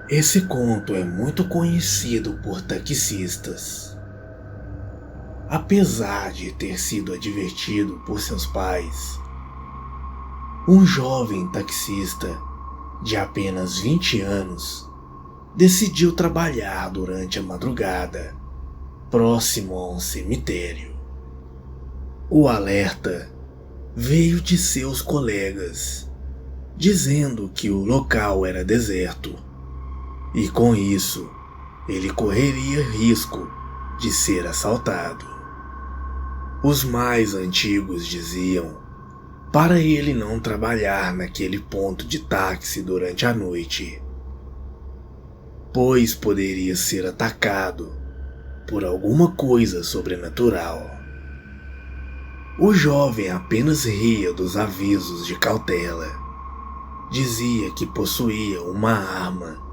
Esse conto é muito conhecido por taxistas. Apesar de ter sido advertido por seus pais, um jovem taxista de apenas 20 anos decidiu trabalhar durante a madrugada, próximo a um cemitério. O alerta veio de seus colegas, dizendo que o local era deserto e, com isso, ele correria risco de ser assaltado. Os mais antigos diziam para ele não trabalhar naquele ponto de táxi durante a noite, pois poderia ser atacado por alguma coisa sobrenatural. O jovem apenas ria dos avisos de cautela. Dizia que possuía uma arma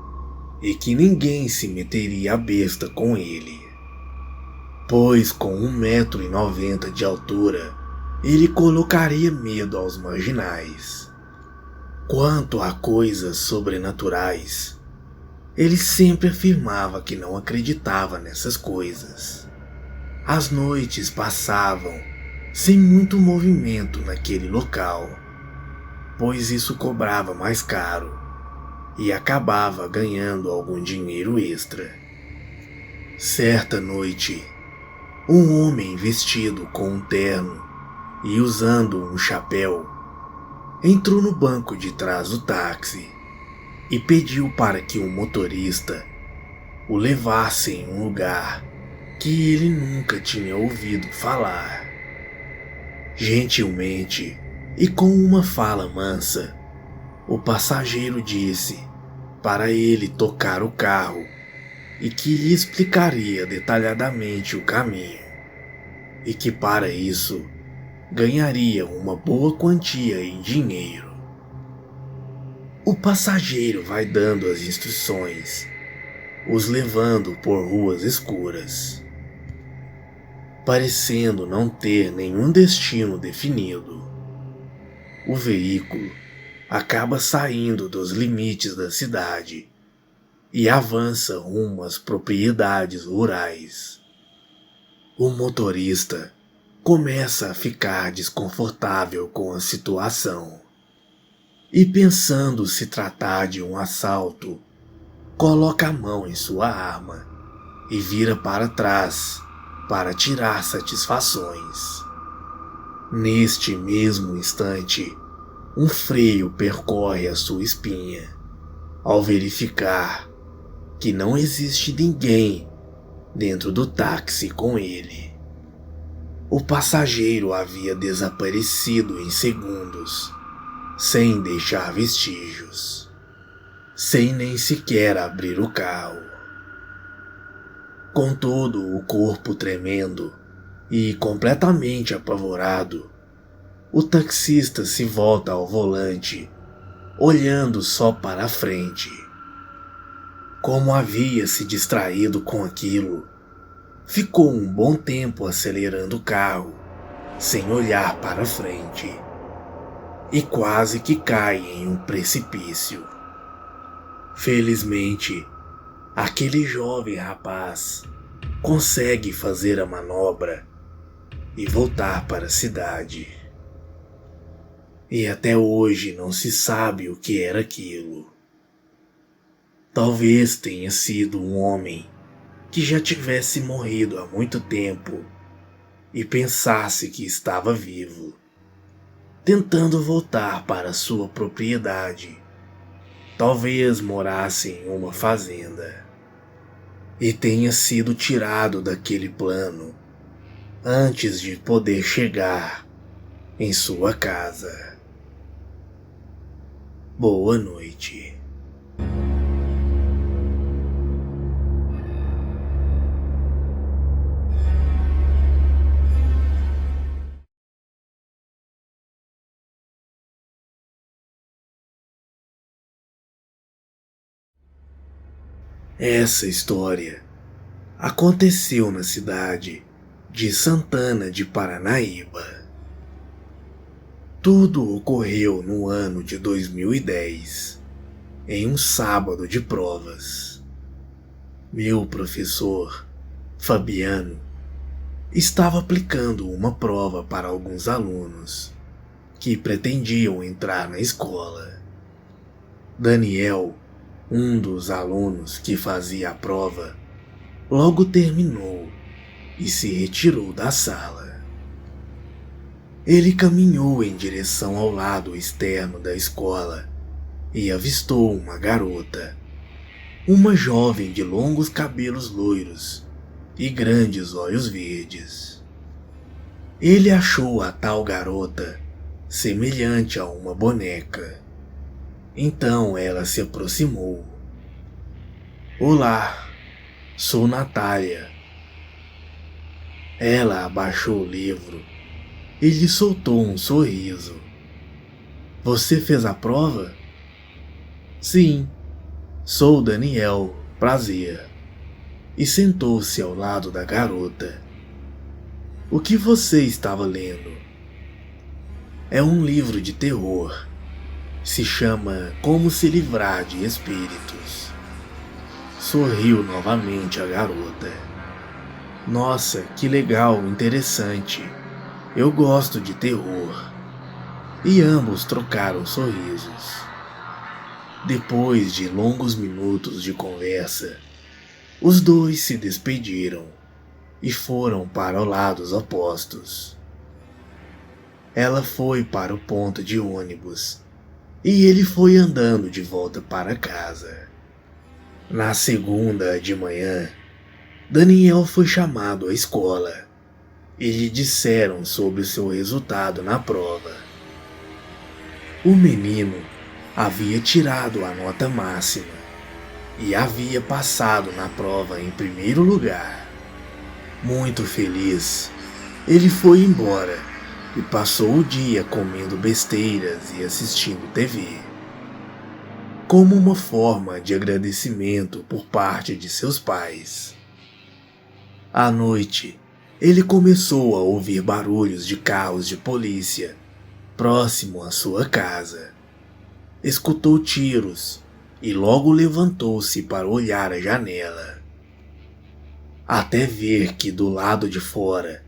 e que ninguém se meteria à besta com ele, pois com 1,90 m de altura, ele colocaria medo aos marginais. Quanto a coisas sobrenaturais, ele sempre afirmava que não acreditava nessas coisas. As noites passavam sem muito movimento naquele local, pois isso cobrava mais caro e acabava ganhando algum dinheiro extra. Certa noite, um homem vestido com um terno e usando um chapéu entrou no banco de trás do táxi e pediu para que o motorista o levasse em um lugar que ele nunca tinha ouvido falar. Gentilmente e com uma fala mansa, o passageiro disse para ele tocar o carro e que lhe explicaria detalhadamente o caminho, e que para isso ganharia uma boa quantia em dinheiro. O passageiro vai dando as instruções, os levando por ruas escuras, parecendo não ter nenhum destino definido. O veículo acaba saindo dos limites da cidade e avança rumo às propriedades rurais. O motorista começa a ficar desconfortável com a situação e, pensando se tratar de um assalto, coloca a mão em sua arma e vira para trás para tirar satisfações. Neste mesmo instante, um freio percorre a sua espinha ao verificar que não existe ninguém dentro do táxi com ele. O passageiro havia desaparecido em segundos, sem deixar vestígios, sem nem sequer abrir o carro. Com todo o corpo tremendo e completamente apavorado, o taxista se volta ao volante, olhando só para a frente. Como havia se distraído com aquilo, ficou um bom tempo acelerando o carro, sem olhar para frente, e quase que cai em um precipício. Felizmente, aquele jovem rapaz consegue fazer a manobra e voltar para a cidade. E até hoje não se sabe o que era aquilo. Talvez tenha sido um homem que já tivesse morrido há muito tempo e pensasse que estava vivo, tentando voltar para sua propriedade. Talvez morasse em uma fazenda e tenha sido tirado daquele plano antes de poder chegar em sua casa. Boa noite. Essa história aconteceu na cidade de Santana de Paranaíba. Tudo ocorreu no ano de 2010. em um sábado de provas. Meu professor, Fabiano, estava aplicando uma prova para alguns alunos que pretendiam entrar na escola. Daniel, um dos alunos que fazia a prova, logo terminou e se retirou da sala. Ele caminhou em direção ao lado externo da escola e avistou uma garota, uma jovem de longos cabelos loiros e grandes olhos verdes. Ele achou a tal garota semelhante a uma boneca. Então ela se aproximou. "Olá, sou Natália." Ela abaixou o livro e lhe soltou um sorriso. "Você fez a prova?" "Sim, sou Daniel, prazer." E sentou-se ao lado da garota. "O que você estava lendo?" "É um livro de terror. Se chama Como se livrar de espíritos." Sorriu novamente a garota. "Nossa, que legal, interessante. Eu gosto de terror." E ambos trocaram sorrisos. Depois de longos minutos de conversa, os dois se despediram e foram para lados opostos. Ela foi para o ponto de ônibus e ele foi andando de volta para casa. Na segunda de manhã, Daniel foi chamado à escola e lhe disseram sobre o seu resultado na prova. O menino havia tirado a nota máxima e havia passado na prova em primeiro lugar. Muito feliz, ele foi embora e passou o dia comendo besteiras e assistindo TV, como uma forma de agradecimento por parte de seus pais. À noite, ele começou a ouvir barulhos de carros de polícia próximo à sua casa. Escutou tiros e logo levantou-se para olhar a janela, até ver que do lado de fora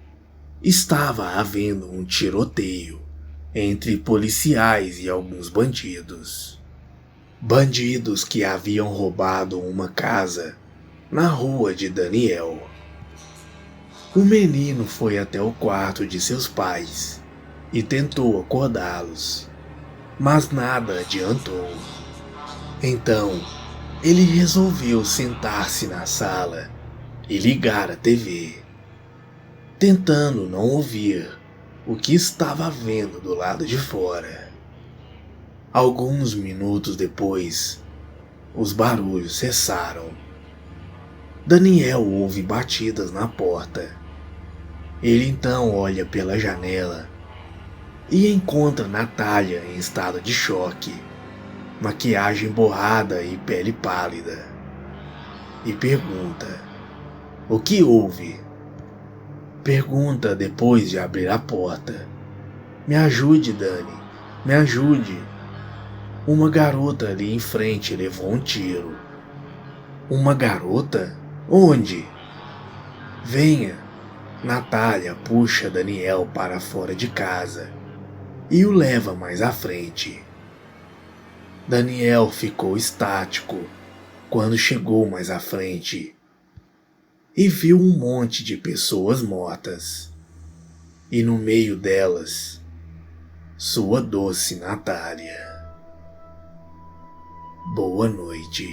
estava havendo um tiroteio entre policiais e alguns bandidos. Bandidos que haviam roubado uma casa na rua de Daniel. O menino foi até o quarto de seus pais e tentou acordá-los, mas nada adiantou. Então, ele resolveu sentar-se na sala e ligar a TV, tentando não ouvir o que estava vendo do lado de fora. Alguns minutos depois, os barulhos cessaram. Daniel ouve batidas na porta. Ele então olha pela janela e encontra Natália em estado de choque, maquiagem borrada e pele pálida, e pergunta: "O que houve?" Pergunta depois de abrir a porta. "Me ajude, Dani, me ajude. Uma garota ali em frente levou um tiro." "Uma garota? Onde?" "Venha." Natália puxa Daniel para fora de casa e o leva mais à frente. Daniel ficou estático quando chegou mais à frente e viu um monte de pessoas mortas, e no meio delas, sua doce Natália. Boa noite.